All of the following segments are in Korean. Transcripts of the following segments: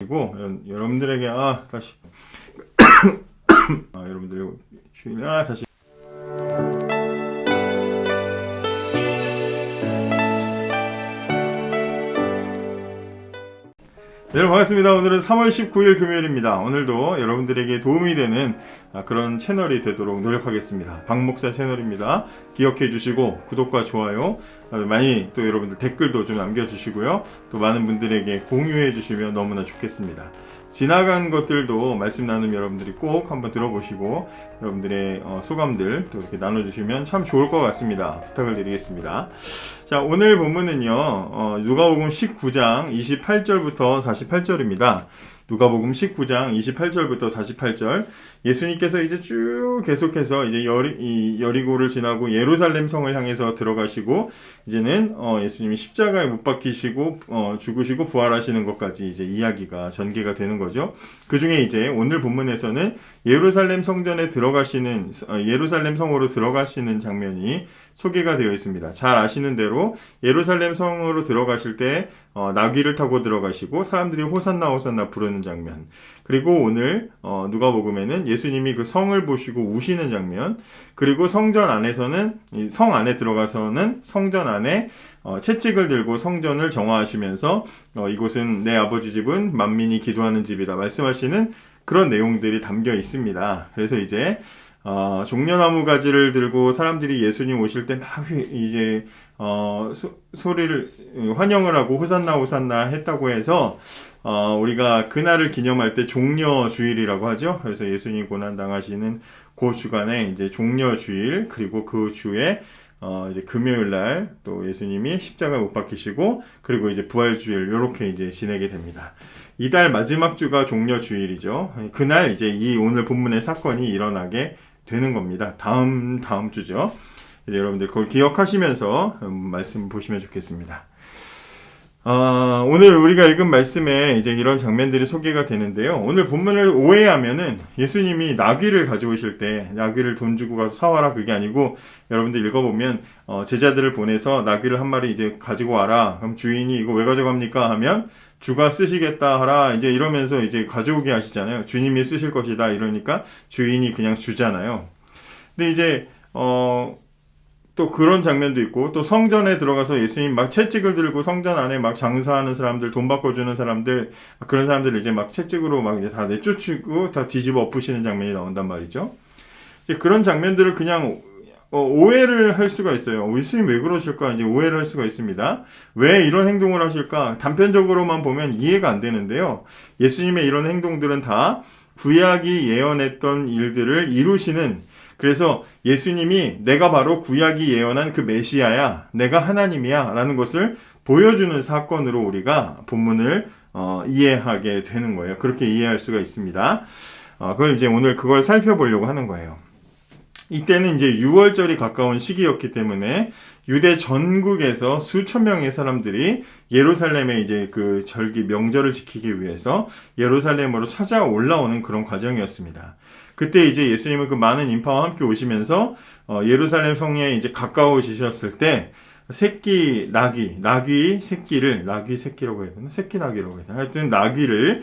그리고 여러분들에게 다시 여러분들의 주일 다시 네, 여러분 반갑습니다. 오늘은 3월 19일 금요일입니다. 오늘도 여러분들에게 도움이 되는 그런 채널이 되도록 노력하겠습니다. 박 목사 채널입니다. 기억해 주시고 구독과 좋아요 많이 또 여러분들 댓글도 좀 남겨주시고요. 또 많은 분들에게 공유해 주시면 너무나 좋겠습니다. 지나간 것들도 말씀 나눔 여러분들이 꼭 한번 들어보시고 여러분들의 소감들 또 이렇게 나눠주시면 참 좋을 것 같습니다. 부탁을 드리겠습니다. 자, 오늘 본문은요 누가복음 19장 28절부터 48절입니다. 누가복음 19장 28절부터 48절. 예수님께서 이제 쭉 계속해서 이제 여리고를 지나고 예루살렘 성을 향해서 들어가시고 이제는 예수님이 십자가에 못 박히시고 죽으시고 부활하시는 것까지 이제 이야기가 전개가 되는 거죠. 그 중에 이제 오늘 본문에서는 예루살렘 성전에 들어가시는 예루살렘 성으로 들어가시는 장면이 소개가 되어 있습니다. 잘 아시는 대로 예루살렘 성으로 들어가실 때 나귀를 타고 들어가시고 사람들이 호산나 호산나 부르는 장면. 그리고 오늘 누가복음에는 예수님이 그 성을 보시고 우시는 장면. 그리고 성전 안에서는 성 안에 들어가서는 성전 안에 채찍을 들고 성전을 정화하시면서 이곳은 내 아버지 집은 만민이 기도하는 집이다 말씀하시는 그런 내용들이 담겨 있습니다. 그래서 이제 종려나무 가지를 들고 사람들이 예수님 오실 때 막 이제 소리를 환영을 하고 호산나 호산나 했다고 해서 우리가 그날을 기념할 때 종려주일이라고 하죠. 그래서 예수님 고난 당하시는 그 주간에 이제 종려주일 그리고 그 주에 이제 금요일 날 또 예수님이 십자가에 못 박히시고 그리고 이제 부활주일 요렇게 이제 지내게 됩니다. 이달 마지막 주가 종려주일이죠. 그날 이제 이 오늘 본문의 사건이 일어나게 되는 겁니다. 다음 주죠. 이제 여러분들 그걸 기억하시면서 말씀 보시면 좋겠습니다. 오늘 우리가 읽은 말씀에 이제 이런 장면들이 소개가 되는데요. 오늘 본문을 오해하면은 예수님이 나귀를 가져오실 때 나귀를 돈 주고 가서 사와라 그게 아니고 여러분들 읽어보면 제자들을 보내서 나귀를 한 마리 이제 가지고 와라. 그럼 주인이 이거 왜 가져갑니까? 하면 주가 쓰시겠다 하라 이제 이러면서 이제 가져오게 하시잖아요. 주님이 쓰실 것이다 이러니까 주인이 그냥 주잖아요. 근데 이제 또 그런 장면도 있고 또 성전에 들어가서 예수님 막 채찍을 들고 성전 안에 막 장사하는 사람들 돈 바꿔주는 사람들 그런 사람들을 이제 막 채찍으로 막 이제 다 내쫓고 다 뒤집어 엎으시는 장면이 나온단 말이죠. 그런 장면들을 그냥 오해를 할 수가 있어요. 예수님 왜 그러실까? 이제 오해를 할 수가 있습니다. 왜 이런 행동을 하실까? 단편적으로만 보면 이해가 안 되는데요. 예수님의 이런 행동들은 다 구약이 예언했던 일들을 이루시는 그래서 예수님이 내가 바로 구약이 예언한 그 메시아야, 내가 하나님이야 라는 것을 보여주는 사건으로 우리가 본문을 이해하게 되는 거예요. 그렇게 이해할 수가 있습니다. 그걸 이제 오늘 그걸 살펴보려고 하는 거예요. 이때는 이제 6월절이 가까운 시기였기 때문에 유대 전국에서 수천 명의 사람들이 예루살렘에 이제 그 절기 명절을 지키기 위해서 예루살렘으로 찾아 올라오는 그런 과정이었습니다. 그때 이제 예수님은 그 많은 인파와 함께 오시면서 예루살렘 성에 이제 가까우시셨을 때 새끼 새끼라고 해야 되나? 새끼 나귀라고 해야 되나? 하여튼 나귀를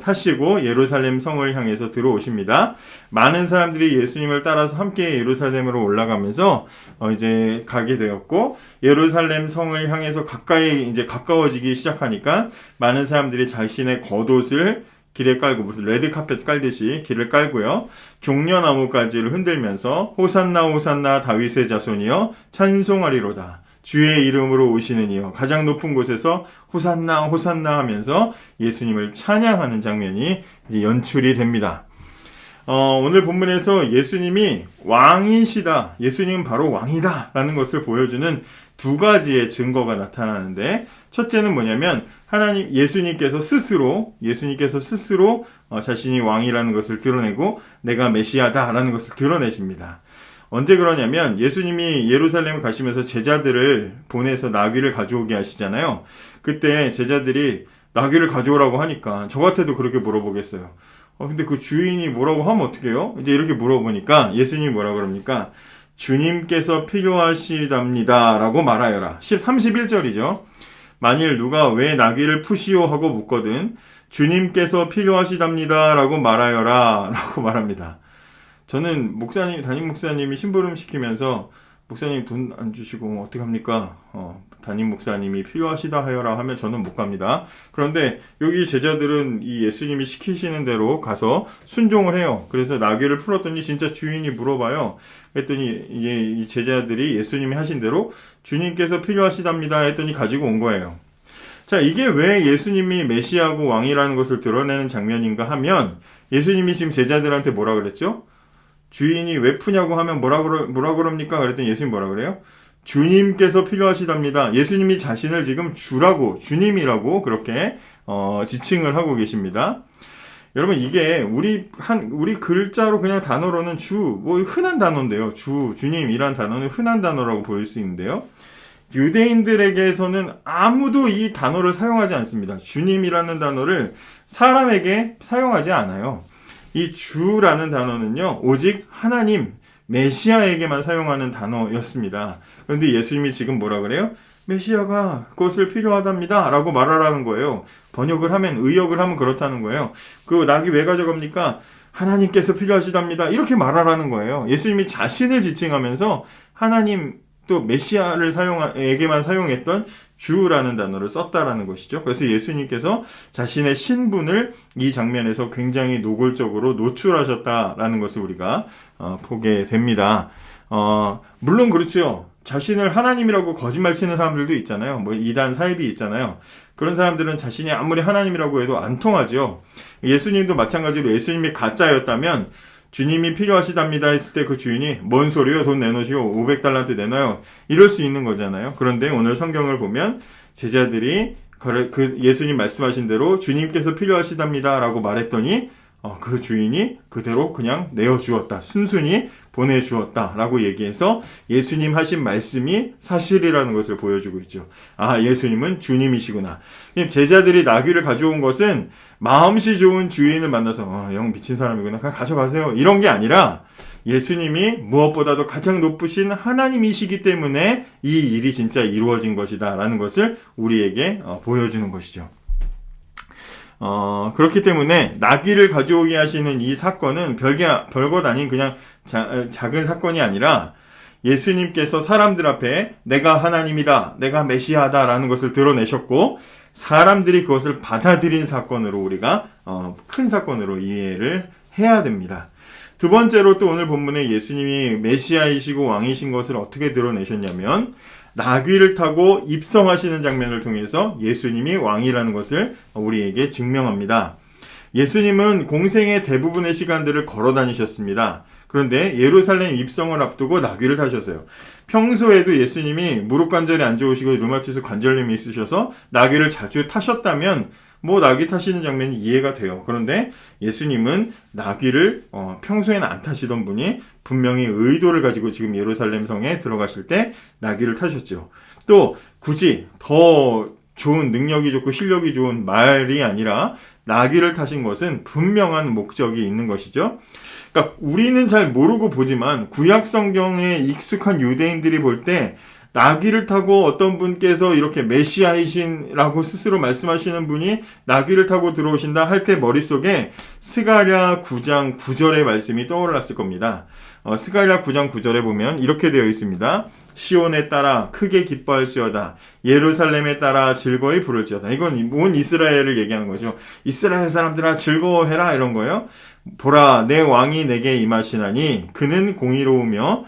타시고 예루살렘 성을 향해서 들어오십니다. 많은 사람들이 예수님을 따라서 함께 예루살렘으로 올라가면서 이제 가게 되었고 예루살렘 성을 향해서 가까워지기 시작하니까 많은 사람들이 자신의 겉옷을 길에 깔고 무슨 레드카펫 깔듯이 길을 깔고요. 종려나무 가지를 흔들면서 호산나 호산나 다윗의 자손이여 찬송하리로다. 주의 이름으로 오시는 이여 가장 높은 곳에서 호산나 호산나 하면서 예수님을 찬양하는 장면이 이제 연출이 됩니다. 오늘 본문에서 예수님이 왕이시다. 예수님은 바로 왕이다. 라는 것을 보여주는 두 가지의 증거가 나타나는데 첫째는 뭐냐면 예수님께서 스스로 자신이 왕이라는 것을 드러내고 내가 메시아다라는 것을 드러내십니다. 언제 그러냐면 예수님이 예루살렘 가시면서 제자들을 보내서 나귀를 가져오게 하시잖아요. 그때 제자들이 나귀를 가져오라고 하니까 저 같아도 그렇게 물어보겠어요. 근데 그 주인이 뭐라고 하면 어떡해요? 이제 이렇게 물어보니까 예수님이 뭐라고 그럽니까? 주님께서 필요하시답니다 라고 말하여라. 31절이죠. 만일 누가 왜 나귀를 푸시오 하고 묻거든 주님께서 필요하시답니다 라고 말하여라 라고 말합니다. 저는 담임 목사님이 심부름 시키면서 목사님 돈 안 주시고 어떡합니까? 담임 목사님이 필요하시다 하여라 하면 저는 못 갑니다. 그런데 여기 제자들은 이 예수님이 시키시는 대로 가서 순종을 해요. 그래서 나귀를 풀었더니 진짜 주인이 물어봐요. 그랬더니 이 제자들이 예수님이 하신 대로 주님께서 필요하시답니다 했더니 가지고 온 거예요. 자, 이게 왜 예수님이 메시아고 왕이라는 것을 드러내는 장면인가 하면 예수님이 지금 제자들한테 뭐라 그랬죠? 주인이 왜 푸냐고 하면 뭐라 그럽니까? 그랬더니 예수님 뭐라 그래요? 주님께서 필요하시답니다. 예수님이 자신을 지금 주님이라고 그렇게 지칭을 하고 계십니다. 여러분 이게 우리 글자로 그냥 단어로는 흔한 단어인데요. 주님이란 단어는 흔한 단어라고 보일 수 있는데요. 유대인들에게서는 아무도 이 단어를 사용하지 않습니다. 주님이라는 단어를 사람에게 사용하지 않아요. 이 주라는 단어는요, 오직 하나님, 메시아에게만 사용하는 단어였습니다. 그런데 예수님이 지금 뭐라 그래요? 메시아가 그것을 필요하답니다 라고 말하라는 거예요. 의역을 하면 그렇다는 거예요. 그 낙이 왜 가져갑니까? 하나님께서 필요하시답니다 이렇게 말하라는 거예요. 예수님이 자신을 지칭하면서 하나님 또 메시아에게만 사용했던 주라는 단어를 썼다라는 것이죠. 그래서 예수님께서 자신의 신분을 이 장면에서 굉장히 노골적으로 노출하셨다라는 것을 우리가 보게 됩니다. 물론 그렇죠. 자신을 하나님이라고 거짓말 치는 사람들도 있잖아요. 이단 사이비 있잖아요. 그런 사람들은 자신이 아무리 하나님이라고 해도 안 통하죠. 예수님도 마찬가지로 예수님이 가짜였다면 주님이 필요하시답니다 했을 때 그 주인이 뭔 소리요? 돈 내놓으시오. 500달란트 내놔요. 이럴 수 있는 거잖아요. 그런데 오늘 성경을 보면 제자들이 그 예수님 말씀하신 대로 주님께서 필요하시답니다 라고 말했더니 그 주인이 그대로 그냥 내어주었다. 순순히 보내주었다 라고 얘기해서 예수님 하신 말씀이 사실이라는 것을 보여주고 있죠. 예수님은 주님이시구나. 제자들이 나귀를 가져온 것은 마음씨 좋은 주인을 만나서 영 미친 사람이구나. 그냥 가져가세요. 이런 게 아니라 예수님이 무엇보다도 가장 높으신 하나님이시기 때문에 이 일이 진짜 이루어진 것이다 라는 것을 우리에게 보여주는 것이죠. 그렇기 때문에 나귀를 가져오게 하시는 이 사건은 별것 아닌 그냥 작은 사건이 아니라 예수님께서 사람들 앞에 내가 하나님이다, 내가 메시아다 라는 것을 드러내셨고 사람들이 그것을 받아들인 사건으로 우리가 큰 사건으로 이해를 해야 됩니다. 두 번째로 또 오늘 본문에 예수님이 메시아이시고 왕이신 것을 어떻게 드러내셨냐면 나귀를 타고 입성하시는 장면을 통해서 예수님이 왕이라는 것을 우리에게 증명합니다. 예수님은 공생의 대부분의 시간들을 걸어 다니셨습니다. 그런데 예루살렘 입성을 앞두고 나귀를 타셨어요. 평소에도 예수님이 무릎 관절이 안 좋으시고 류마티스 관절염이 있으셔서 나귀를 자주 타셨다면 나귀 타시는 장면이 이해가 돼요. 그런데 예수님은 나귀를 평소에는 안 타시던 분이 분명히 의도를 가지고 지금 예루살렘 성에 들어가실 때 나귀를 타셨죠. 또 굳이 더 좋은 능력이 좋고 실력이 좋은 말이 아니라 나귀를 타신 것은 분명한 목적이 있는 것이죠. 그러니까 우리는 잘 모르고 보지만 구약 성경에 익숙한 유대인들이 볼 때 나귀를 타고 어떤 분께서 이렇게 메시아이신라고 스스로 말씀하시는 분이 나귀를 타고 들어오신다 할 때 머릿속에 스가랴 9장 9절의 말씀이 떠올랐을 겁니다. 스가랴 9장 9절에 보면 이렇게 되어 있습니다. 시온에 따라 크게 기뻐할지어다. 예루살렘에 따라 즐거이 부를지어다. 이건 온 이스라엘을 얘기하는 거죠. 이스라엘 사람들아 즐거워해라 이런 거예요. 보라 내 왕이 내게 임하시나니 그는 공의로우며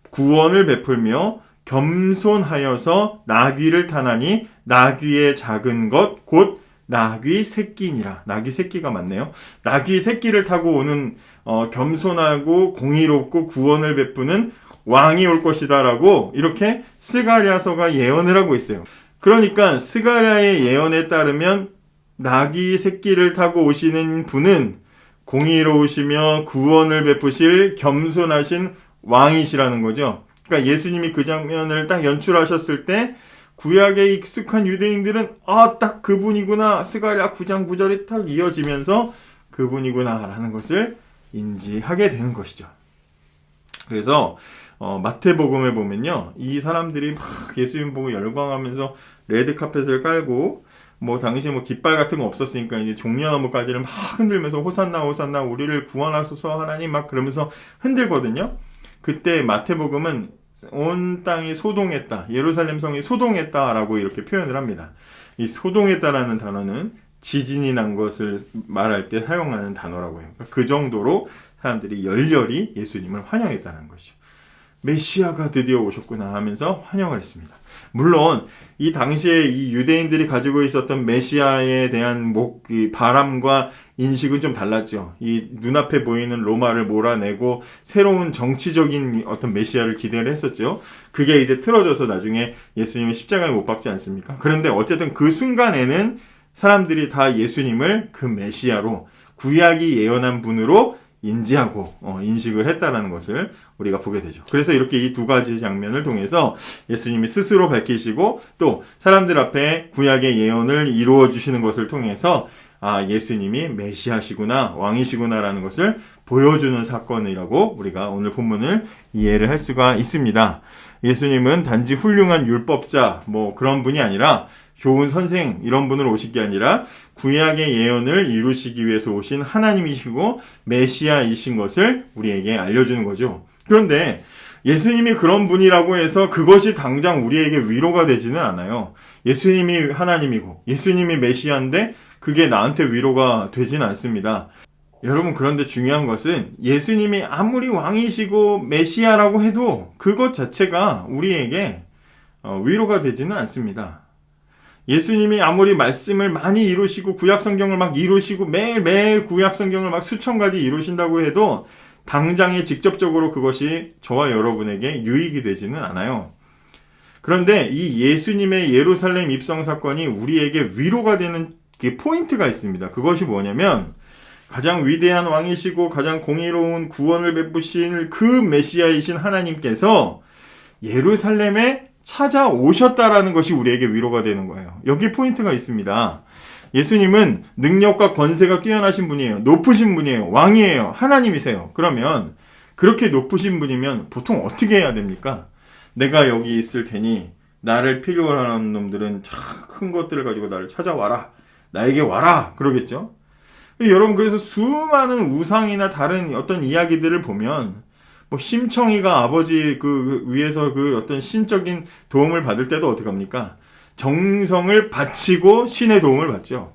구원을 베풀며 겸손하여서 나귀를 타나니 나귀의 작은 것 곧 나귀 새끼니라. 나귀 새끼가 맞네요. 나귀 새끼를 타고 오는 겸손하고 공의롭고 구원을 베푸는 왕이 올 것이다라고 이렇게 스가랴서가 예언을 하고 있어요. 그러니까 스가랴의 예언에 따르면 나귀 새끼를 타고 오시는 분은 공의로우시며 구원을 베푸실 겸손하신 왕이시라는 거죠. 그러니까 예수님이 그 장면을 딱 연출하셨을 때 구약에 익숙한 유대인들은 딱 그분이구나. 스가랴 9장 9절이 딱 이어지면서 그분이구나 라는 것을 인지하게 되는 것이죠. 그래서 마태복음에 보면요. 이 사람들이 막 예수님 보고 열광하면서 레드카펫을 깔고 뭐 당시에 뭐 깃발 같은 거 없었으니까 이제 종려나무까지를 막 흔들면서 호산나 호산나 우리를 구원하소서 하나님 막 그러면서 흔들거든요. 그때 마태복음은 온 땅이 소동했다, 예루살렘 성이 소동했다라고 이렇게 표현을 합니다. 이 소동했다라는 단어는 지진이 난 것을 말할 때 사용하는 단어라고 해요. 그 정도로 사람들이 열렬히 예수님을 환영했다는 것이죠. 메시아가 드디어 오셨구나 하면서 환영을 했습니다. 물론 이 당시에 이 유대인들이 가지고 있었던 메시아에 대한 이 바람과 인식은 좀 달랐죠. 이 눈앞에 보이는 로마를 몰아내고 새로운 정치적인 어떤 메시아를 기대를 했었죠. 그게 이제 틀어져서 나중에 예수님이 십자가에 못 박지 않습니까? 그런데 어쨌든 그 순간에는 사람들이 다 예수님을 그 메시아로, 구약이 예언한 분으로 인지하고 인식을 했다라는 것을 우리가 보게 되죠. 그래서 이렇게 이 두 가지 장면을 통해서 예수님이 스스로 밝히시고 또 사람들 앞에 구약의 예언을 이루어 주시는 것을 통해서 예수님이 메시아시구나, 왕이시구나라는 것을 보여주는 사건이라고 우리가 오늘 본문을 이해를 할 수가 있습니다. 예수님은 단지 훌륭한 율법자 뭐 그런 분이 아니라 좋은 선생 이런 분으로 오신 게 아니라 구약의 예언을 이루시기 위해서 오신 하나님이시고 메시아이신 것을 우리에게 알려주는 거죠. 그런데 예수님이 그런 분이라고 해서 그것이 당장 우리에게 위로가 되지는 않아요. 예수님이 하나님이고 예수님이 메시아인데 그게 나한테 위로가 되지는 않습니다. 여러분, 그런데 중요한 것은 예수님이 아무리 왕이시고 메시아라고 해도 그것 자체가 우리에게 위로가 되지는 않습니다. 예수님이 아무리 말씀을 많이 이루시고 구약 성경을 막 이루시고 매일매일 구약 성경을 막 수천 가지 이루신다고 해도 당장에 직접적으로 그것이 저와 여러분에게 유익이 되지는 않아요. 그런데 이 예수님의 예루살렘 입성 사건이 우리에게 위로가 되는 그 포인트가 있습니다. 그것이 뭐냐면 가장 위대한 왕이시고 가장 공의로운 구원을 베푸신 그 메시아이신 하나님께서 예루살렘에 찾아오셨다라는 것이 우리에게 위로가 되는 거예요. 여기 포인트가 있습니다. 예수님은 능력과 권세가 뛰어나신 분이에요. 높으신 분이에요. 왕이에요. 하나님이세요. 그러면 그렇게 높으신 분이면 보통 어떻게 해야 됩니까? 내가 여기 있을 테니 나를 필요로 하는 놈들은 큰 것들을 가지고 나를 찾아와라. 나에게 와라. 그러겠죠? 여러분, 그래서 수많은 우상이나 다른 어떤 이야기들을 보면 뭐 심청이가 아버지 그 위에서 그 어떤 신적인 도움을 받을 때도 어떻게 합니까? 정성을 바치고 신의 도움을 받죠.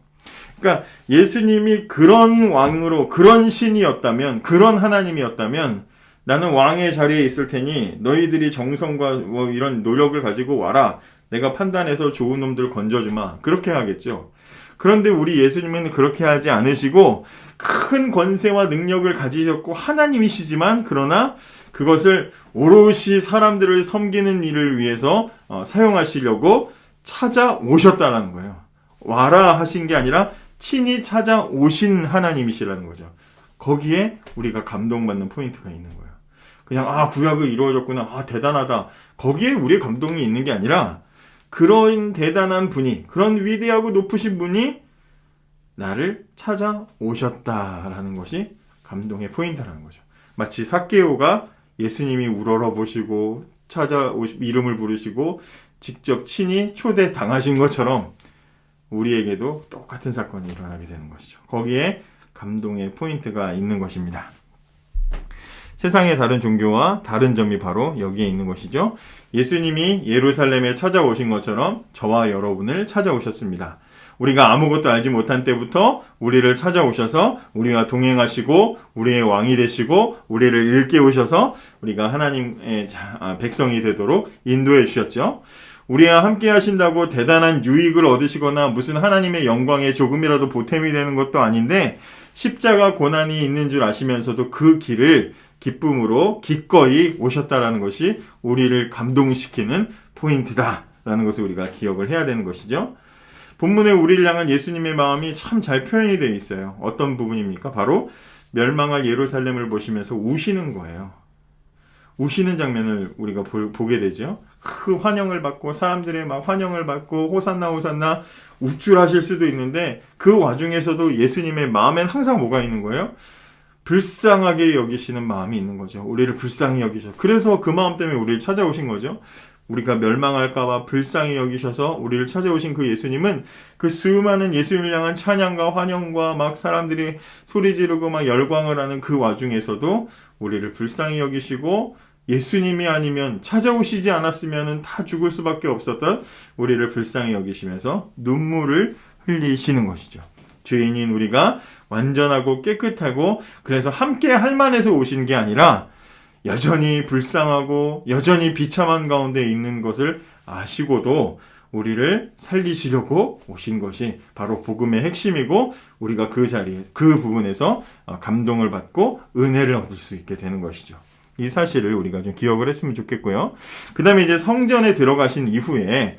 그러니까 예수님이 그런 왕으로, 그런 신이었다면, 그런 하나님이었다면 나는 왕의 자리에 있을 테니 너희들이 정성과 뭐 이런 노력을 가지고 와라. 내가 판단해서 좋은 놈들 건져주마. 그렇게 하겠죠. 그런데 우리 예수님은 그렇게 하지 않으시고 큰 권세와 능력을 가지셨고 하나님이시지만 그러나 그것을 오롯이 사람들을 섬기는 일을 위해서 사용하시려고 찾아오셨다는 거예요. 와라 하신 게 아니라 친히 찾아오신 하나님이시라는 거죠. 거기에 우리가 감동받는 포인트가 있는 거예요. 그냥 구약이 이루어졌구나, 대단하다, 거기에 우리의 감동이 있는 게 아니라 그런 대단한 분이, 그런 위대하고 높으신 분이 나를 찾아오셨다라는 것이 감동의 포인트라는 거죠. 마치 삭개오가 예수님이 우러러보시고 이름을 부르시고 직접 친히 초대당하신 것처럼 우리에게도 똑같은 사건이 일어나게 되는 것이죠. 거기에 감동의 포인트가 있는 것입니다. 세상의 다른 종교와 다른 점이 바로 여기에 있는 것이죠. 예수님이 예루살렘에 찾아오신 것처럼 저와 여러분을 찾아오셨습니다. 우리가 아무것도 알지 못한 때부터 우리를 찾아오셔서 우리와 동행하시고 우리의 왕이 되시고 우리를 일깨우셔서 우리가 하나님의 백성이 되도록 인도해 주셨죠. 우리와 함께 하신다고 대단한 유익을 얻으시거나 무슨 하나님의 영광에 조금이라도 보탬이 되는 것도 아닌데 십자가 고난이 있는 줄 아시면서도 그 길을 기쁨으로 기꺼이 오셨다라는 것이 우리를 감동시키는 포인트다라는 것을 우리가 기억을 해야 되는 것이죠. 본문에 우리를 향한 예수님의 마음이 참 잘 표현이 되어 있어요. 어떤 부분입니까? 바로 멸망할 예루살렘을 보시면서 우시는 거예요. 우시는 장면을 우리가 보게 되죠. 그 환영을 받고 사람들의 막 환영을 받고 호산나 호산나 우쭐하실 수도 있는데 그 와중에서도 예수님의 마음엔 항상 뭐가 있는 거예요? 불쌍하게 여기시는 마음이 있는 거죠. 우리를 불쌍히 여기셔. 그래서 그 마음 때문에 우리를 찾아오신 거죠. 우리가 멸망할까봐 불쌍히 여기셔서 우리를 찾아오신 그 예수님은 그 수많은 예수님을 향한 찬양과 환영과 막 사람들이 소리 지르고 막 열광을 하는 그 와중에서도 우리를 불쌍히 여기시고 예수님이 아니면 찾아오시지 않았으면 다 죽을 수밖에 없었던 우리를 불쌍히 여기시면서 눈물을 흘리시는 것이죠. 죄인인 우리가 완전하고 깨끗하고 그래서 함께 할 만해서 오신 게 아니라 여전히 불쌍하고 여전히 비참한 가운데 있는 것을 아시고도 우리를 살리시려고 오신 것이 바로 복음의 핵심이고 우리가 그 자리에 그 부분에서 감동을 받고 은혜를 얻을 수 있게 되는 것이죠. 이 사실을 우리가 좀 기억을 했으면 좋겠고요. 그 다음에 이제 성전에 들어가신 이후에,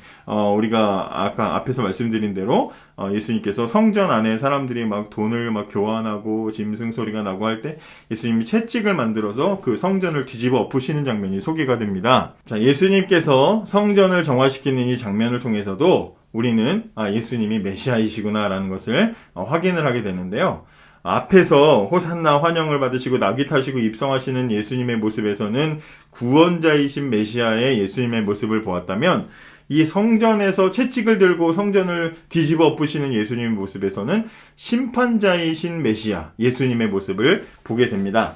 우리가 아까 앞에서 말씀드린 대로, 예수님께서 성전 안에 사람들이 막 돈을 막 교환하고 짐승 소리가 나고 할 때 예수님이 채찍을 만들어서 그 성전을 뒤집어 엎으시는 장면이 소개가 됩니다. 자, 예수님께서 성전을 정화시키는 이 장면을 통해서도 우리는 예수님이 메시아이시구나라는 것을 확인을 하게 되는데요. 앞에서 호산나 환영을 받으시고 낙이 타시고 입성하시는 예수님의 모습에서는 구원자이신 메시아의 예수님의 모습을 보았다면 이 성전에서 채찍을 들고 성전을 뒤집어 엎으시는 예수님의 모습에서는 심판자이신 메시아 예수님의 모습을 보게 됩니다.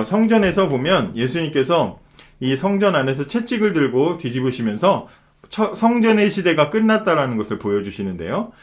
성전에서 보면 예수님께서 이 성전 안에서 채찍을 들고 뒤집으시면서 성전의 시대가 끝났다라는 것을 보여주시는데요.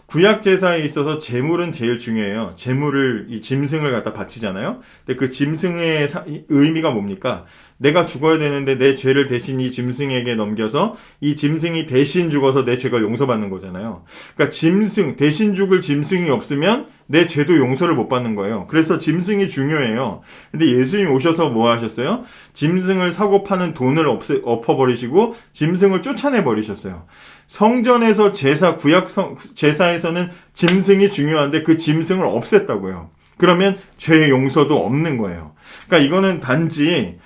구약 제사에 있어서 제물은 제일 중요해요. 제물을 이 짐승을 갖다 바치잖아요. 근데 그 짐승의 의미가 뭡니까? 내가 죽어야 되는데 내 죄를 대신 이 짐승에게 넘겨서 이 짐승이 대신 죽어서 내 죄가 용서받는 거잖아요. 그러니까 짐승 대신 죽을 짐승이 없으면 내 죄도 용서를 못 받는 거예요. 그래서 짐승이 중요해요. 근데 예수님이 오셔서 뭐 하셨어요? 짐승을 사고 파는 돈을 엎어버리시고 짐승을 쫓아내 버리셨어요. 성전에서 구약 제사에서는 짐승이 중요한데 그 짐승을 없앴다고요. 그러면 죄의 용서도 없는 거예요. 그러니까 이거는 단지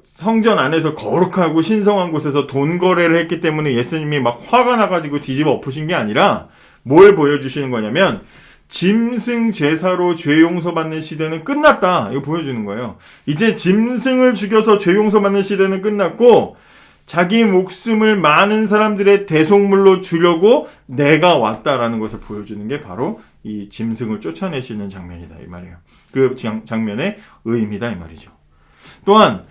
성전 안에서 거룩하고 신성한 곳에서 돈 거래를 했기 때문에 예수님이 막 화가 나가지고 뒤집어 엎으신 게 아니라 뭘 보여주시는 거냐면 짐승 제사로 죄 용서받는 시대는 끝났다. 이거 보여주는 거예요. 이제 짐승을 죽여서 죄 용서받는 시대는 끝났고 자기 목숨을 많은 사람들의 대속물로 주려고 내가 왔다라는 것을 보여주는 게 바로 이 짐승을 쫓아내시는 장면이다 이 말이에요. 그 장면의 의미다 이 말이죠. 또한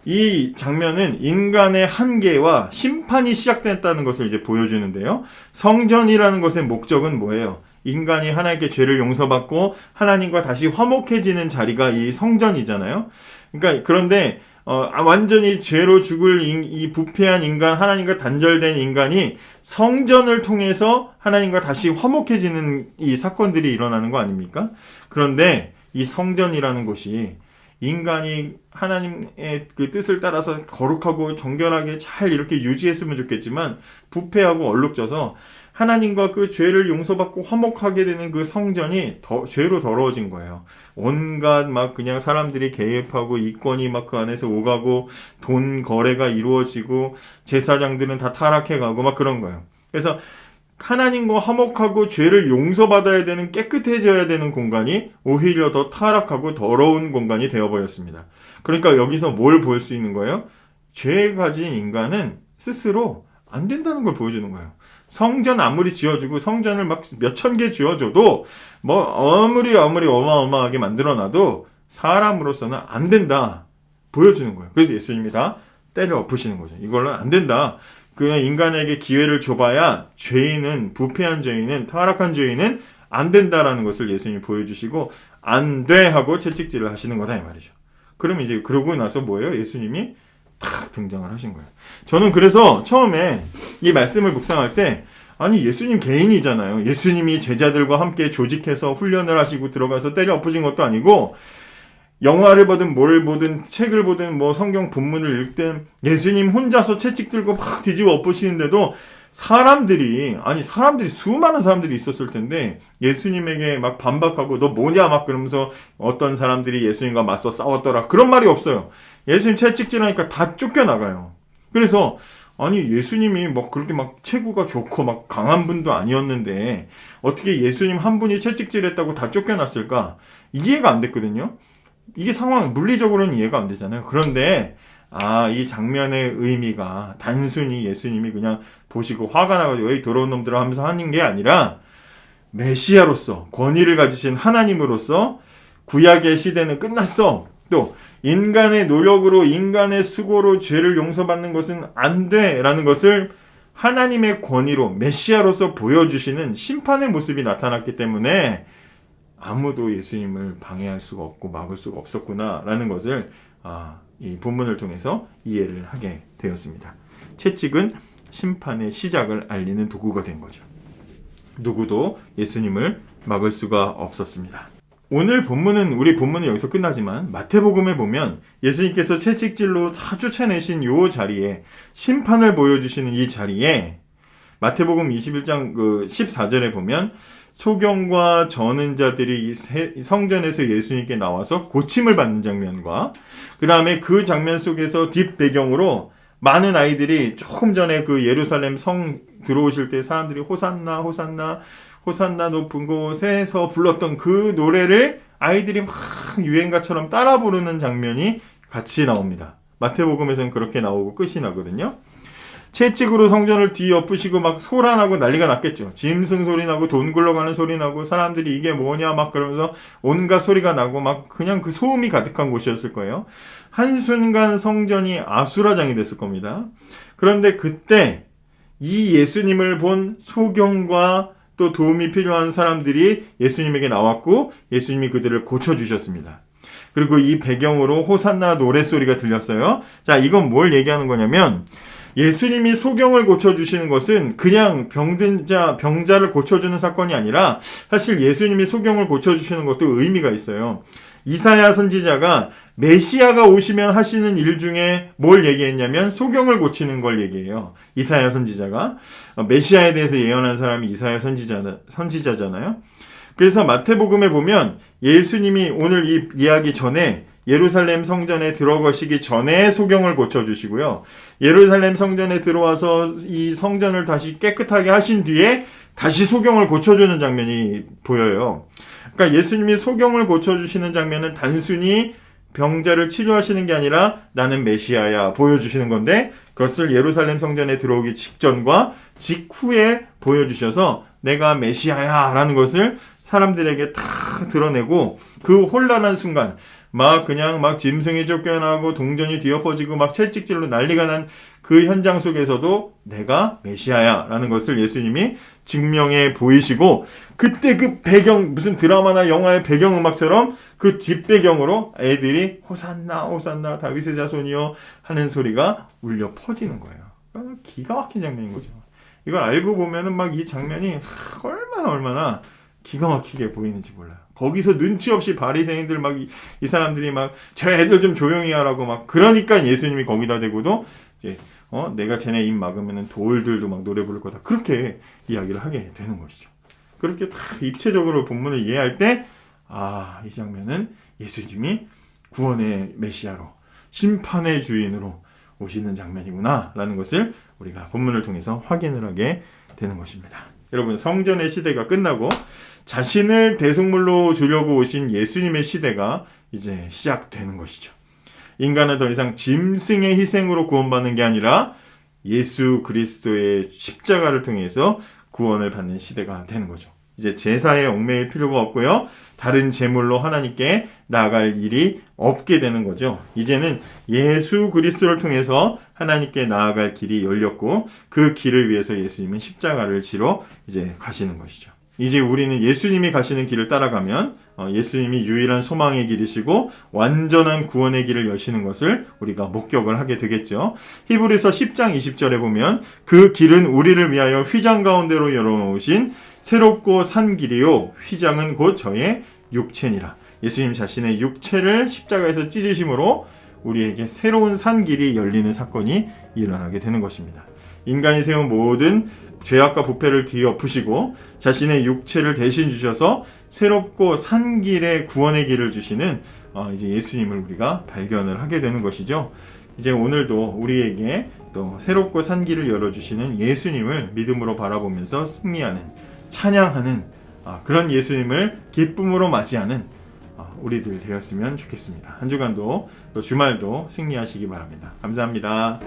이 장면은 인간의 한계와 심판이 시작됐다는 것을 이제 보여주는데요. 성전이라는 것의 목적은 뭐예요? 인간이 하나님께 죄를 용서받고 하나님과 다시 화목해지는 자리가 이 성전이잖아요. 그러니까 그런데 완전히 죄로 죽을 이 부패한 인간, 하나님과 단절된 인간이 성전을 통해서 하나님과 다시 화목해지는 이 사건들이 일어나는 거 아닙니까? 그런데 이 성전이라는 곳이 인간이 하나님의 그 뜻을 따라서 거룩하고 정결하게 잘 이렇게 유지했으면 좋겠지만 부패하고 얼룩져서 하나님과 그 죄를 용서받고 화목하게 되는 그 성전이 죄로 더러워진 거예요. 온갖 막 그냥 사람들이 개입하고 이권이 막 그 안에서 오가고 돈 거래가 이루어지고 제사장들은 다 타락해가고 막 그런 거예요. 그래서 하나님과 화목하고 죄를 용서받아야 되는 깨끗해져야 되는 공간이 오히려 더 타락하고 더러운 공간이 되어버렸습니다. 그러니까 여기서 뭘 볼 수 있는 거예요? 죄 가진 인간은 스스로 안 된다는 걸 보여주는 거예요. 성전 아무리 지어주고 성전을 막 몇천 개 지어줘도 아무리 어마어마하게 만들어놔도 사람으로서는 안 된다 보여주는 거예요. 그래서 예수님이 다 때려 엎으시는 거죠. 이걸로는 안 된다. 그냥 인간에게 기회를 줘봐야 죄인은 부패한 죄인은 타락한 죄인은 안 된다라는 것을 예수님이 보여주시고 안 돼 하고 채찍질을 하시는 거다 이 말이죠. 그러면 이제 그러고 나서 뭐예요? 예수님이 탁 등장을 하신 거예요. 저는 그래서 처음에 이 말씀을 묵상할 때 아니 예수님 개인이잖아요. 예수님이 제자들과 함께 조직해서 훈련을 하시고 들어가서 때려 엎으신 것도 아니고 영화를 보든 뭘 보든 책을 보든 성경 본문을 읽든 예수님 혼자서 채찍 들고 막 뒤집어 엎으시는데도 사람들이 수많은 사람들이 있었을 텐데 예수님에게 막 반박하고 너 뭐냐 막 그러면서 어떤 사람들이 예수님과 맞서 싸웠더라 그런 말이 없어요. 예수님 채찍질하니까 다 쫓겨나가요. 그래서 아니 예수님이 그렇게 막 체구가 좋고 막 강한 분도 아니었는데 어떻게 예수님 한 분이 채찍질했다고 다 쫓겨났을까? 이해가 안 됐거든요. 이게 물리적으로는 이해가 안 되잖아요. 그런데 이 장면의 의미가 단순히 예수님이 그냥 보시고 화가 나가지고 여기 더러운 놈들아 하면서 하는 게 아니라 메시아로서 권위를 가지신 하나님으로서 구약의 시대는 끝났어. 또 인간의 노력으로 인간의 수고로 죄를 용서받는 것은 안 돼라는 것을 하나님의 권위로 메시아로서 보여주시는 심판의 모습이 나타났기 때문에 아무도 예수님을 방해할 수가 없고 막을 수가 없었구나라는 것을 이 본문을 통해서 이해를 하게 되었습니다. 채찍은 심판의 시작을 알리는 도구가 된 거죠. 누구도 예수님을 막을 수가 없었습니다. 오늘 본문은 우리 본문은 여기서 끝나지만 마태복음에 보면 예수님께서 채찍질로 다 쫓아내신 요 자리에 심판을 보여주시는 이 자리에 마태복음 21장 14절에 보면 소경과 저는 자들이 성전에서 예수님께 나와서 고침을 받는 장면과 그 다음에 그 장면 속에서 뒷배경으로 많은 아이들이 조금 전에 그 예루살렘 성 들어오실 때 사람들이 호산나 호산나 호산나 높은 곳에서 불렀던 그 노래를 아이들이 막 유행가처럼 따라 부르는 장면이 같이 나옵니다. 마태복음에서는 그렇게 나오고 끝이 나거든요. 채찍으로 성전을 뒤엎으시고 막 소란하고 난리가 났겠죠. 짐승 소리 나고 돈 굴러가는 소리 나고 사람들이 이게 뭐냐 막 그러면서 온갖 소리가 나고 막 그냥 그 소음이 가득한 곳이었을 거예요. 한순간 성전이 아수라장이 됐을 겁니다. 그런데 그때 이 예수님을 본 소경과 또 도움이 필요한 사람들이 예수님에게 나왔고 예수님이 그들을 고쳐주셨습니다. 그리고 이 배경으로 호산나 노랫소리가 들렸어요. 자, 이건 뭘 얘기하는 거냐면 예수님이 소경을 고쳐주시는 것은 그냥 병자를 고쳐주는 사건이 아니라 사실 예수님이 소경을 고쳐주시는 것도 의미가 있어요. 이사야 선지자가 메시아가 오시면 하시는 일 중에 뭘 얘기했냐면 소경을 고치는 걸 얘기해요. 이사야 선지자가 메시아에 대해서 예언한 사람이 이사야 선지자잖아요. 그래서 마태복음에 보면 예수님이 오늘 이 이야기 전에 예루살렘 성전에 들어가시기 전에 소경을 고쳐주시고요. 예루살렘 성전에 들어와서 이 성전을 다시 깨끗하게 하신 뒤에 다시 소경을 고쳐주는 장면이 보여요. 그러니까 예수님이 소경을 고쳐주시는 장면은 단순히 병자를 치료하시는 게 아니라 나는 메시아야 보여주시는 건데 그것을 예루살렘 성전에 들어오기 직전과 직후에 보여주셔서 내가 메시아야 라는 것을 사람들에게 다 드러내고 그 혼란한 순간 막 짐승이 쫓겨나고 동전이 뒤엎어지고 막 채찍질로 난리가 난 그 현장 속에서도 내가 메시아야 라는 것을 예수님이 증명해 보이시고 그때 그 배경 무슨 드라마나 영화의 배경음악처럼 그 뒷배경으로 애들이 호산나 호산나 다윗의 자손이여 하는 소리가 울려 퍼지는 거예요. 기가 막힌 장면인 거죠. 이걸 알고 보면은 막 이 장면이 얼마나 기가 막히게 보이는지 몰라요. 거기서 눈치 없이 바리새인들 막 이 사람들이 막 저 애들 좀 조용히 하라고 막 그러니까 예수님이 거기다 대고도 이제 내가 쟤네 입 막으면은 돌들도 막 노래 부를 거다. 그렇게 이야기를 하게 되는 것이죠. 그렇게 다 입체적으로 본문을 이해할 때 이 장면은 예수님이 구원의 메시아로 심판의 주인으로 오시는 장면이구나 라는 것을 우리가 본문을 통해서 확인을 하게 되는 것입니다. 여러분 성전의 시대가 끝나고 자신을 대속물로 주려고 오신 예수님의 시대가 이제 시작되는 것이죠. 인간은 더 이상 짐승의 희생으로 구원받는 게 아니라 예수 그리스도의 십자가를 통해서 구원을 받는 시대가 되는 거죠. 이제 제사에 얽매일 필요가 없고요. 다른 제물로 하나님께 나아갈 일이 없게 되는 거죠. 이제는 예수 그리스도를 통해서 하나님께 나아갈 길이 열렸고 그 길을 위해서 예수님은 십자가를 지러 이제 가시는 것이죠. 이제 우리는 예수님이 가시는 길을 따라가면 예수님이 유일한 소망의 길이시고 완전한 구원의 길을 여시는 것을 우리가 목격을 하게 되겠죠. 히브리서 10장 20절에 보면 그 길은 우리를 위하여 휘장 가운데로 열어놓으신 새롭고 산 길이요 휘장은 곧 저의 육체니라. 예수님 자신의 육체를 십자가에서 찢으심으로 우리에게 새로운 산 길이 열리는 사건이 일어나게 되는 것입니다. 인간이 세운 모든 죄악과 부패를 뒤엎으시고 자신의 육체를 대신 주셔서 새롭고 산 길의 구원의 길을 주시는 이제 예수님을 우리가 발견을 하게 되는 것이죠. 이제 오늘도 우리에게 또 새롭고 산 길을 열어주시는 예수님을 믿음으로 바라보면서 승리하는 찬양하는 그런 예수님을 기쁨으로 맞이하는 우리들 되었으면 좋겠습니다. 한 주간도 또 주말도 승리하시기 바랍니다. 감사합니다.